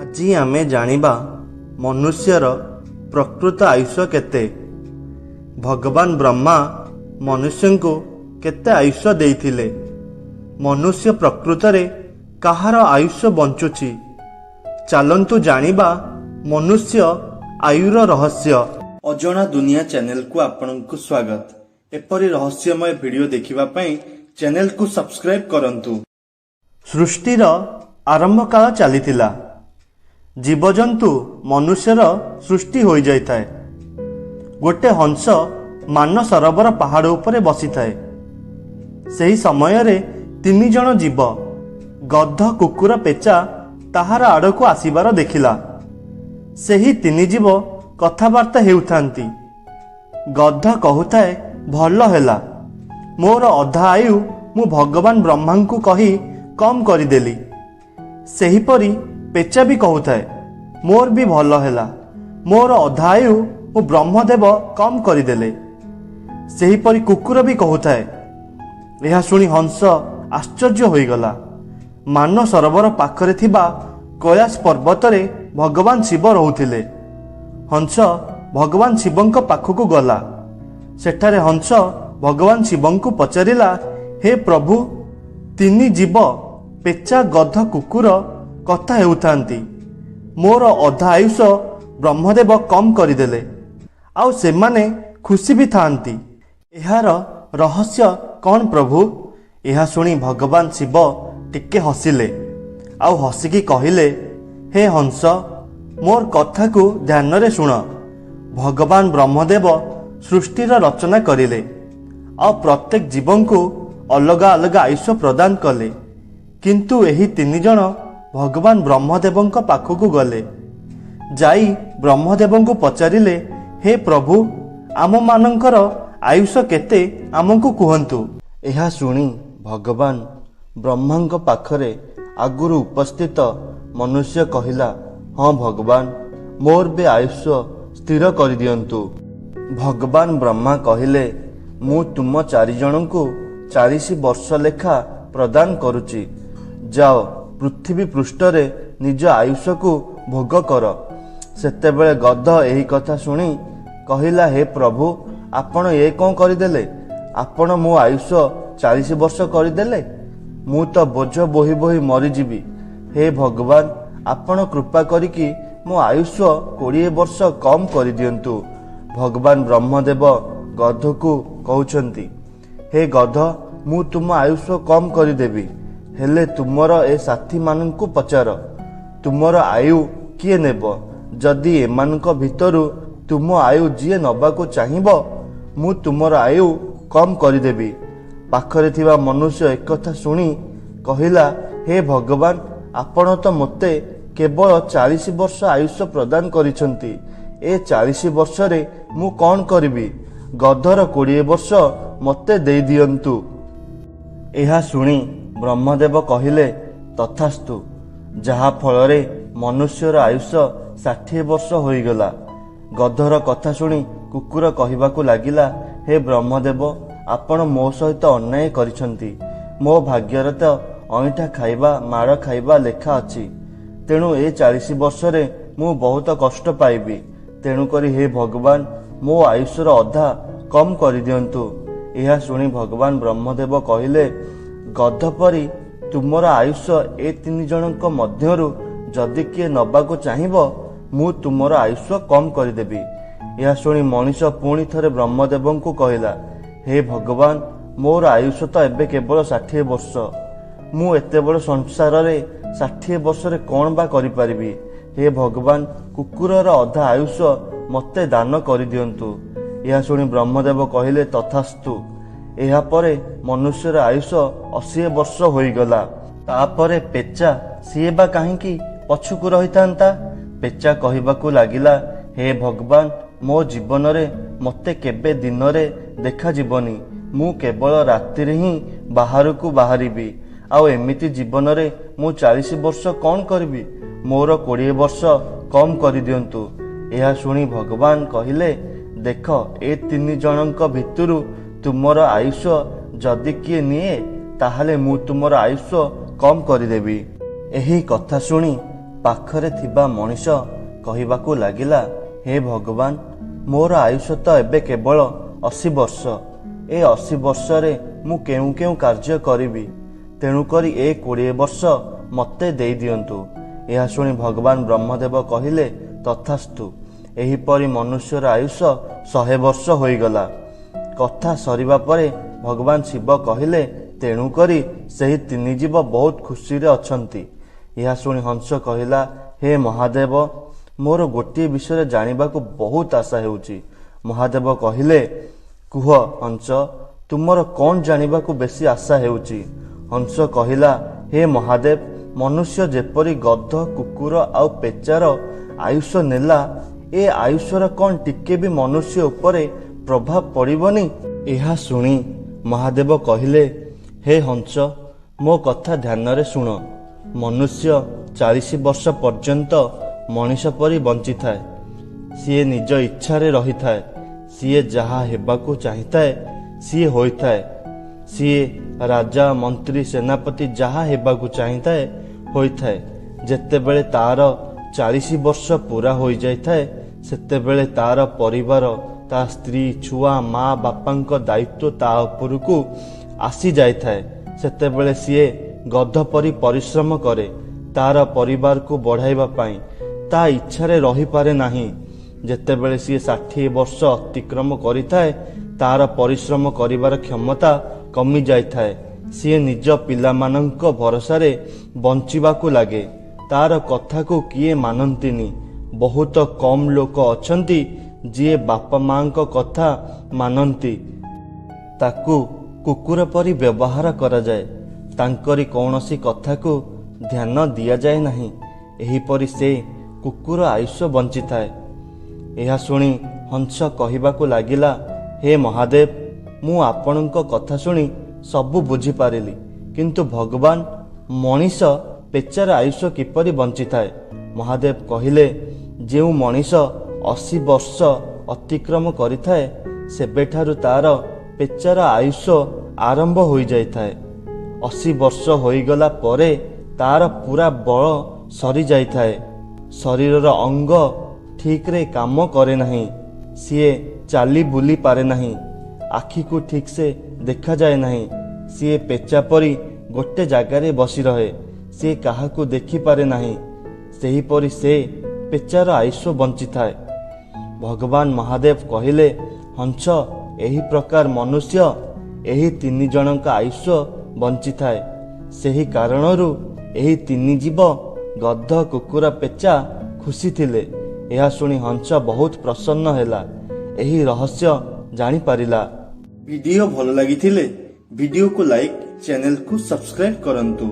ଆଜି ଆମେ ଜାଣିବା ମନୁଷ୍ୟର ପ୍ରକୃତ ଆୟୁଷ କେତେ। ଭଗବାନ ବ୍ରହ୍ମା ମନୁଷ୍ୟଙ୍କୁ କେତେ ଆୟୁଷ ଦେଇଥିଲେ। ମନୁଷ୍ୟ ପ୍ରକୃତରେ କାହାର ଆୟୁଷ ବଞ୍ଚୁଛି? ଚାଲନ୍ତୁ ଜାଣିବା ମନୁଷ୍ୟ ଆୟୁର ରହସ୍ୟ। ଅଜଣା ଦୁନିଆ ଚ୍ୟାନେଲକୁ ଆପଣଙ୍କୁ ସ୍ୱାଗତ। ଏପରି ରହସ୍ୟମୟ ଭିଡ଼ିଓ ଦେଖିବା ପାଇଁ ଚ୍ୟାନେଲକୁ ସବସ୍କ୍ରାଇବ କରନ୍ତୁ। ସୃଷ୍ଟିର ଆରମ୍ଭ କାଳ ଚାଲିଥିଲା। ଜୀବଜନ୍ତୁ ମନୁଷ୍ୟର ସୃଷ୍ଟି ହୋଇଯାଇଥାଏ। ଗୋଟେ ହଂସ ମାନସରୋବର ପାହାଡ଼ ଉପରେ ବସିଥାଏ। ସେହି ସମୟରେ 3 ଜଣ ଜୀବ ଗଧ, କୁକୁର, ପେଚା ତାହାର ଆଡ଼କୁ ଆସିବାର ଦେଖିଲା। ସେହି 3 ଜୀବ କଥାବାର୍ତ୍ତା ହେଉଥାନ୍ତି। ଗଧ କହୁଥାଏ, ଭଲ ହେଲା, ମୋର ଅଧା ଆୟୁ ମୁଁ ଭଗବାନ ବ୍ରହ୍ମାଙ୍କୁ କହି କମ୍ କରିଦେଲି। ସେହିପରି ପେଚା ବି କହୁଥାଏ, ମୋର ବି ଭଲ ହେଲା, ମୋର ଅଧା ଆୟୁ ମୁଁ ବ୍ରହ୍ମଦେବ କମ୍ କରିଦେଲେ। ସେହିପରି କୁକୁର ବି କହୁଥାଏ। ଏହା ଶୁଣି ହଂସ ଆଶ୍ଚର୍ଯ୍ୟ ହୋଇଗଲା। ମାନସରୋବର ପାଖରେ ଥିବା କୈଳାସ ପର୍ବତରେ ଭଗବାନ ଶିବ ରହୁଥିଲେ। ହଂସ ଭଗବାନ ଶିବଙ୍କ ପାଖକୁ ଗଲା। ସେଠାରେ ହଂସ ଭଗବାନ ଶିବଙ୍କୁ ପଚାରିଲା, ହେ ପ୍ରଭୁ, 3 ଜୀବ ପେଚା, ଗଧ, କୁକୁର କଥା ହେଉଥାନ୍ତି। ମୋର ଅଧା ଆୟୁଷ ବ୍ରହ୍ମଦେବ କମ୍ କରିଦେଲେ, ଆଉ ସେମାନେ ଖୁସି ବି ଥାଆନ୍ତି। ଏହାର ରହସ୍ୟ କ'ଣ ପ୍ରଭୁ? ଏହା ଶୁଣି ଭଗବାନ ଶିବ ଟିକେ ହସିଲେ, ଆଉ ହସିକି କହିଲେ, ହେ ହଂସ, ମୋର କଥାକୁ ଧ୍ୟାନରେ ଶୁଣ। ଭଗବାନ ବ୍ରହ୍ମଦେବ ସୃଷ୍ଟିର ରଚନା କରିଲେ, ଆଉ ପ୍ରତ୍ୟେକ ଜୀବଙ୍କୁ ଅଲଗା ଅଲଗା ଆୟୁଷ ପ୍ରଦାନ କଲେ। କିନ୍ତୁ ଏହି 3 ଜଣ ଭଗବାନ ବ୍ରହ୍ମଦେବଙ୍କ ପାଖକୁ ଗଲେ। ଯାଇ ବ୍ରହ୍ମଦେବଙ୍କୁ ପଚାରିଲେ, ହେ ପ୍ରଭୁ, ଆମମାନଙ୍କର ଆୟୁଷ କେତେ ଆମକୁ କୁହନ୍ତୁ। ଏହା ଶୁଣି ଭଗବାନ ବ୍ରହ୍ମାଙ୍କ ପାଖରେ ଆଗରୁ ଉପସ୍ଥିତ ମନୁଷ୍ୟ କହିଲା, ହଁ ଭଗବାନ, ମୋର ବି ଆୟୁଷ ସ୍ଥିର କରିଦିଅନ୍ତୁ। ଭଗବାନ ବ୍ରହ୍ମା କହିଲେ, ମୁଁ ତୁମ 4 ଜଣଙ୍କୁ 40 ବର୍ଷ ଲେଖା ପ୍ରଦାନ କରୁଛି। ଯାଅ, ପୃଥିବୀ ପୃଷ୍ଠରେ ନିଜ ଆୟୁଷକୁ ଭୋଗ କର। ସେତେବେଳେ ଗଧ ଏହି କଥା ଶୁଣି କହିଲା, ହେ ପ୍ରଭୁ, ଆପଣ ଏ କ'ଣ କରିଦେଲେ? ଆପଣ ମୋ ଆୟୁଷ 40 ବର୍ଷ କରିଦେଲେ। ମୁଁ ତ ବୋଝ ବୋହି ବୋହି ମରିଯିବି। ହେ ଭଗବାନ, ଆପଣ କୃପା କରିକି ମୋ ଆୟୁଷ 20 ବର୍ଷ କମ୍ କରିଦିଅନ୍ତୁ। ଭଗବାନ ବ୍ରହ୍ମଦେବ ଗଧକୁ କହୁଛନ୍ତି, ହେ ଗଧ, ମୁଁ ତୁମ ଆୟୁଷ କମ୍ କରିଦେବି, ହେଲେ ତୁମର ଏ ସାଥୀମାନଙ୍କୁ ପଚାର, ତୁମର ଆୟୁ କିଏ ନେବ? ଯଦି ଏମାନଙ୍କ ଭିତରୁ ତୁମ ଆୟୁ ଯିଏ ନେବାକୁ ଚାହିଁବ, ମୁଁ ତୁମର ଆୟୁ କମ୍ କରିଦେବି। ପାଖରେ ଥିବା ମନୁଷ୍ୟ ଏକଥା ଶୁଣି କହିଲା, ହେ ଭଗବାନ, ଆପଣ ତ ମୋତେ କେବଳ 40 ବର୍ଷ ଆୟୁଷ ପ୍ରଦାନ କରିଛନ୍ତି। ଏ 40 ବର୍ଷରେ ମୁଁ କ'ଣ କରିବି? ଗଧର 20 ବର୍ଷ ମୋତେ ଦେଇଦିଅନ୍ତୁ। ଏହା ଶୁଣି ବ୍ରହ୍ମଦେବ କହିଲେ, ତଥାସ୍ତୁ। ଯାହା ଫଳରେ ମନୁଷ୍ୟର ଆୟୁଷ 60 ବର୍ଷ ହୋଇଗଲା। ଗଧର କଥା ଶୁଣି କୁକୁର କହିବାକୁ ଲାଗିଲା, ହେ ବ୍ରହ୍ମଦେବ, ଆପଣ ମୋ ସହିତ ଅନ୍ୟାୟ କରିଛନ୍ତି। ମୋ ଭାଗ୍ୟରେ ତ ଅଇଁଠା ଖାଇବା, ମାଡ଼ ଖାଇବା ଲେଖା ଅଛି। ତେଣୁ ଏ 40 ବର୍ଷରେ ମୁଁ ବହୁତ କଷ୍ଟ ପାଇବି। ତେଣୁକରି ହେ ଭଗବାନ, ମୋ ଆୟୁଷର ଅଧା କମ୍ କରିଦିଅନ୍ତୁ। ଏହା ଶୁଣି ଭଗବାନ ବ୍ରହ୍ମଦେବ କହିଲେ, ଗଧ ପରି ତୁମର ଆୟୁଷ ଏ 3 ଜଣଙ୍କ ମଧ୍ୟରୁ ଯଦି କିଏ ନେବାକୁ ଚାହିଁବ, ମୁଁ ତୁମର ଆୟୁଷ କମ୍ କରିଦେବି। ଏହା ଶୁଣି ମଣିଷ ପୁଣି ଥରେ ବ୍ରହ୍ମଦେବଙ୍କୁ କହିଲା, ହେ ଭଗବାନ, ମୋର ଆୟୁଷ ତ ଏବେ କେବଳ 60 ବର୍ଷ। ମୁଁ ଏତେ ବଡ଼ ସଂସାରରେ 60 ବର୍ଷରେ କ'ଣ ବା କରିପାରିବି? ହେ ଭଗବାନ, କୁକୁରର ଅଧା ଆୟୁଷ ମୋତେ ଦାନ କରିଦିଅନ୍ତୁ। ଏହା ଶୁଣି ବ୍ରହ୍ମଦେବ କହିଲେ, ତଥାସ୍ତୁ। ଏହାପରେ ମନୁଷ୍ୟର ଆୟୁଷ 80 ବର୍ଷ ହୋଇଗଲା। ତାପରେ ପେଚା, ସିଏ ବା କାହିଁକି ପଛକୁ ରହିଥାନ୍ତା? ପେଚା କହିବାକୁ ଲାଗିଲା, ହେ ଭଗବାନ, ମୋ ଜୀବନରେ ମୋତେ କେବେ ଦିନରେ ଦେଖାଯିବନି। ମୁଁ କେବଳ ରାତିରେ ହିଁ ବାହାରକୁ ବାହାରିବି। ଆଉ ଏମିତି ଜୀବନରେ ମୁଁ 40 ବର୍ଷ କ'ଣ କରିବି? ମୋର 20 ବର୍ଷ କମ୍ କରିଦିଅନ୍ତୁ। ଏହା ଶୁଣି ଭଗବାନ କହିଲେ, ଦେଖ, ଏ 3 ଜଣଙ୍କ ଭିତରୁ ତୁମର ଆୟୁଷ ଯଦି କିଏ ନିଏ, ତାହେଲେ ମୁଁ ତୁମର ଆୟୁଷ କମ୍ କରିଦେବି। ଏହି କଥା ଶୁଣି ପାଖରେ ଥିବା ମଣିଷ କହିବାକୁ ଲାଗିଲା, ହେ ଭଗବାନ, ମୋର ଆୟୁଷ ତ ଏବେ କେବଳ 80 ବର୍ଷ। ଏ 80 ବର୍ଷରେ ମୁଁ କେଉଁ କେଉଁ କାର୍ଯ୍ୟ କରିବି? ତେଣୁକରି ଏ 20 ବର୍ଷ ମୋତେ ଦେଇଦିଅନ୍ତୁ। ଏହା ଶୁଣି ଭଗବାନ ବ୍ରହ୍ମଦେବ କହିଲେ, ତଥାସ୍ତୁ। ଏହିପରି ମନୁଷ୍ୟର ଆୟୁଷ 100 ବର୍ଷ ହୋଇଗଲା। କଥା ସରିବା ପରେ ଭଗବାନ ଶିବ କହିଲେ, ତେଣୁକରି ସେହି 3 ଜୀବ ବହୁତ ଖୁସିରେ ଅଛନ୍ତି। ଏହା ଶୁଣି ହଂସ କହିଲା, ହେ ମହାଦେବ, ମୋର ଗୋଟିଏ ବିଷୟରେ ଜାଣିବାକୁ ବହୁତ ଆଶା ହେଉଛି। ମହାଦେବ କହିଲେ, କୁହ ହଂସ, ତୁମର କ'ଣ ଜାଣିବାକୁ ବେଶୀ ଆଶା ହେଉଛି? ହଂସ କହିଲା, ହେ ମହାଦେବ, ମନୁଷ୍ୟ ଯେପରି ଗଧ, କୁକୁର ଆଉ ପେଚାର ଆୟୁଷ ନେଲା, ଏ ଆୟୁଷର କ'ଣ ଟିକେ ବି ମନୁଷ୍ୟ ଉପରେ ପ୍ରଭାବ ପଡ଼ିବନି? ଏହା ଶୁଣି ମହାଦେବ କହିଲେ, ହେ ହଂସ, ମୋ କଥା ଧ୍ୟାନରେ ଶୁଣ। ମନୁଷ୍ୟ 40 ବର୍ଷ ପର୍ଯ୍ୟନ୍ତ ମଣିଷ ପରି ବଞ୍ଚିଥାଏ। ସିଏ ନିଜ ଇଚ୍ଛାରେ ରହିଥାଏ। ସିଏ ଯାହା ହେବାକୁ ଚାହିଁଥାଏ ସିଏ ହୋଇଥାଏ। ସିଏ ରାଜା, ମନ୍ତ୍ରୀ, ସେନାପତି ଯାହା ହେବାକୁ ଚାହିଁଥାଏ ହୋଇଥାଏ। ଯେତେବେଳେ ତାର 40 ବର୍ଷ ପୁରା ହୋଇଯାଇଥାଏ, ସେତେବେଳେ ତାର ପରିବାର, ତା ସ୍ତ୍ରୀ, ଛୁଆ, ମା ବାପାଙ୍କ ଦାୟିତ୍ୱ ତା ଉପରକୁ ଆସିଯାଇଥାଏ। ସେତେବେଳେ ସିଏ ଗଧ ପରି ପରିଶ୍ରମ କରେ ତାର ପରିବାରକୁ ବଢ଼ାଇବା ପାଇଁ। ତା ଇଚ୍ଛାରେ ରହିପାରେ ନାହିଁ। ଯେତେବେଳେ ସିଏ 60 ବର୍ଷ ଅତିକ୍ରମ କରିଥାଏ, ତାର ପରିଶ୍ରମ କରିବାର କ୍ଷମତା କମିଯାଇଥାଏ। ସିଏ ନିଜ ପିଲାମାନଙ୍କ ଭରସାରେ ବଞ୍ଚିବାକୁ ଲାଗେ। ତାର କଥାକୁ କିଏ ମାନନ୍ତିନି। ବହୁତ କମ୍ ଲୋକ ଅଛନ୍ତି ଯିଏ ବାପା ମାଙ୍କ କଥା ମାନନ୍ତି। ତାକୁ କୁକୁର ପରି ବ୍ୟବହାର କରାଯାଏ। ତାଙ୍କରି କୌଣସି କଥାକୁ ଧ୍ୟାନ ଦିଆଯାଏ ନାହିଁ। ଏହିପରି ସେ କୁକୁର ଆୟୁଷ ବଞ୍ଚିଥାଏ। ଏହା ଶୁଣି ହଂସ କହିବାକୁ ଲାଗିଲା, ହେ ମହାଦେବ, ମୁଁ ଆପଣଙ୍କ କଥା ଶୁଣି ସବୁ ବୁଝିପାରିଲି। କିନ୍ତୁ ଭଗବାନ, ମଣିଷ ପେଚାର ଆୟୁଷ କିପରି ବଞ୍ଚିଥାଏ? ମହାଦେବ କହିଲେ, ଯେଉଁ ମଣିଷ 80 ବର୍ଷ ଅତିକ୍ରମ କରିଥାଏ, ସେବେଠାରୁ ତାର ପେଚାର ଆୟୁଷ ଆରମ୍ଭ ହୋଇଯାଇଥାଏ। 80 ବର୍ଷ ହୋଇଗଲା ପରେ ତାର ପୁରା ବଳ ସରିଯାଇଥାଏ। ଶରୀରର ଅଙ୍ଗ ଠିକରେ କାମ କରେ ନାହିଁ। ସିଏ ଚାଲି ବୁଲି ପାରେ ନାହିଁ। ଆଖିକୁ ଠିକସେ ଦେଖାଯାଏ ନାହିଁ। ସିଏ ପେଚା ପରି ଗୋଟେ ଜାଗାରେ ବସି ରହେ। ସିଏ କାହାକୁ ଦେଖିପାରେ ନାହିଁ। ସେହିପରି ସେ ପେଚାର ଆୟୁଷ ବଞ୍ଚିଥାଏ। ଭଗବାନ ମହାଦେବ କହିଲେ, ହଂସ, ଏହି ପ୍ରକାର ମନୁଷ୍ୟ ଏହି 3 ଜଣଙ୍କ ଆୟୁଷ ବଞ୍ଚିଥାଏ। ସେହି କାରଣରୁ ଏହି 3 ଜୀବ, ଗଧ, କୁକୁର, ପେଚା ଖୁସି ଥିଲେ। ଏହା ଶୁଣି ହଂସ ବହୁତ ପ୍ରସନ୍ନ ହେଲା। ଏହି ରହସ୍ୟ ଜାଣିପାରିଲା। ଭିଡ଼ିଓ ଭଲ ଲାଗିଥିଲେ ଭିଡ଼ିଓକୁ ଲାଇକ୍, ଚ୍ୟାନେଲକୁ ସବସ୍କ୍ରାଇବ୍ କରନ୍ତୁ।